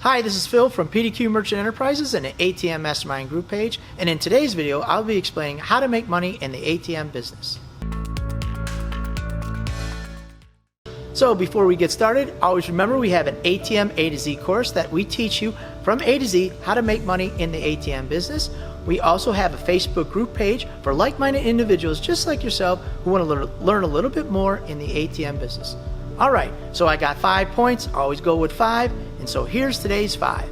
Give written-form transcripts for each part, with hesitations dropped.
Hi, this is Phil from PDQ Merchant Enterprises and the ATM Mastermind Group page, and in today's video I'll be explaining how to make money in the ATM business. So before we get started, always remember we have an ATM A to Z course that we teach you from A to Z how to make money in the ATM business. We also have a Facebook group page for like-minded individuals just like yourself who want to learn a little bit more in the ATM business. Alright, so I got 5 points, always go with 5, and so here's today's 5.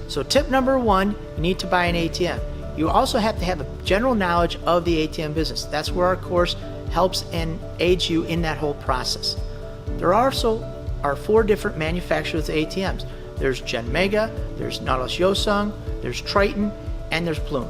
So tip number 1, you need to buy an ATM. You also have to have a general knowledge of the ATM business. That's where our course helps and aids you in that whole process. There also are 4 different manufacturers of ATMs. There's Gen Mega, there's Nautilus Yosung, there's Triton, and there's Plume.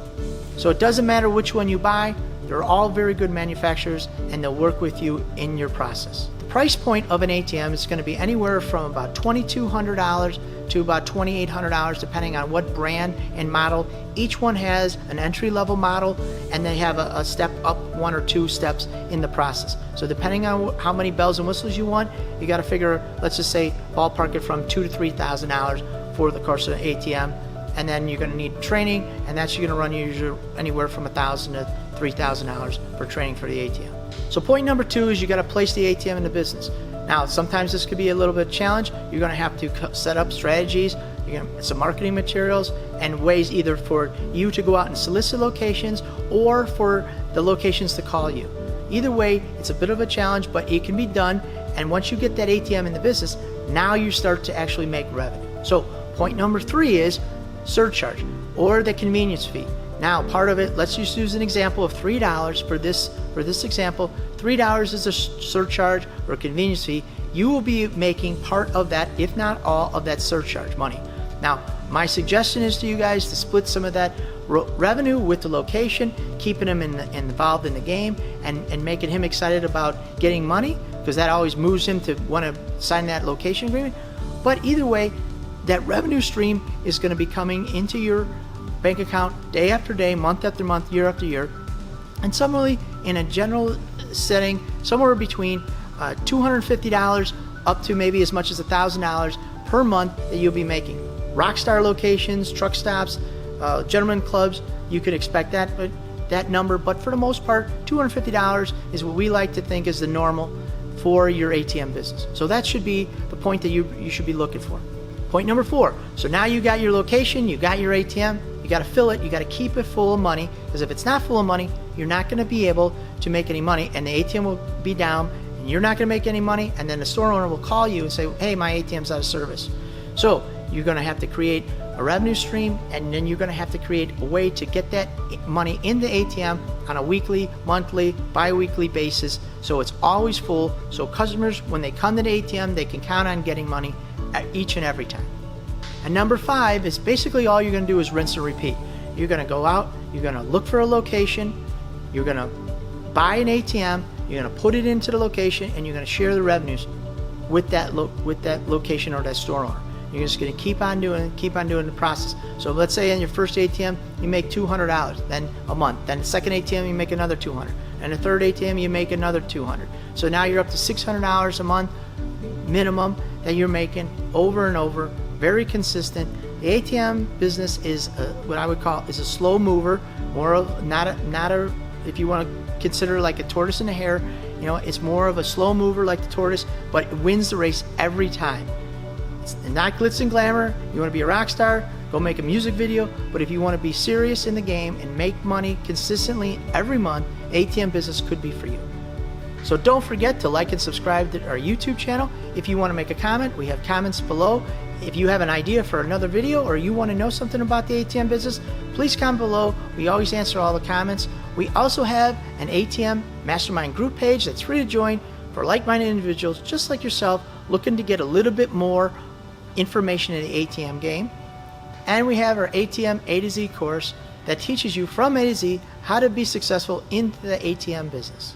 So it doesn't matter which one you buy, they're all very good manufacturers and they'll work with you in your process. The price point of an ATM is going to be anywhere from about $2,200 to about $2,800 depending on what brand and model. Each one has an entry-level model and they have a step up, 1 or 2 steps in the process. So depending on how many bells and whistles you want, you got to figure, let's just say ballpark it from $2,000 to $3,000 for the course of an ATM. And then you're going to need training, and that's going to run you usually anywhere from $1,000 to $3,000 for training for the ATM. So point number 2 is you got to place the ATM in the business. Now sometimes this could be a little bit of a challenge. You're going to have to set up strategies, some marketing materials, and ways either for you to go out and solicit locations or for the locations to call you. Either way, it's a bit of a challenge, but it can be done. And once you get that ATM in the business, now you start to actually make revenue. So point number 3 is surcharge or the convenience fee. Now part of it, let's just use an example of $3 for this example. $3 is a surcharge or convenience fee. You will be making part of that, if not all of that surcharge money. Now my suggestion is to you guys to split some of that revenue with the location, keeping him involved in the game and making him excited about getting money, because that always moves him to want to sign that location agreement. But either way, that revenue stream is going to be coming into your bank account day after day, month after month, year after year, and similarly in a general setting, somewhere between $250 up to maybe as much as $1,000 per month that you'll be making. Rockstar locations, truck stops, gentlemen clubs, you could expect that number, but for the most part, $250 is what we like to think is the normal for your ATM business. So that should be the point that you should be looking for. Point number 4, so now you got your location, you got your ATM, you got to fill it, you got to keep it full of money, because if it's not full of money, you're not going to be able to make any money, and the ATM will be down, and you're not going to make any money, and then the store owner will call you and say, hey, my ATM's out of service. So you're going to have to create a revenue stream, and then you're going to have to create a way to get that money in the ATM on a weekly, monthly, bi-weekly basis, so it's always full, so customers, when they come to the ATM, they can count on getting money each and every time. And number 5 is basically all you're going to do is rinse and repeat. You're going to go out, you're going to look for a location, you're going to buy an ATM, you're going to put it into the location, and you're going to share the revenues with that location or that store owner. You're just going to keep on doing the process. So let's say in your first ATM you make $200 then a month, then the second ATM you make another $200, and the third ATM you make another $200. So now you're up to $600 a month minimum that you're making over and over, very consistent. The ATM business is what I would call is a slow mover, more of not a if you want to consider like a tortoise and a hare, it's more of a slow mover like the tortoise, but it wins the race every time. It's not glitz and glamour. You want to be a rock star, go make a music video, but if you want to be serious in the game and make money consistently every month, ATM business could be for you. So don't forget to like and subscribe to our YouTube channel. If you want to make a comment, we have comments below. If you have an idea for another video or you want to know something about the ATM business, please comment below. We always answer all the comments. We also have an ATM Mastermind group page that's free to join for like-minded individuals just like yourself looking to get a little bit more information in the ATM game. And we have our ATM A to Z course that teaches you from A to Z how to be successful in the ATM business.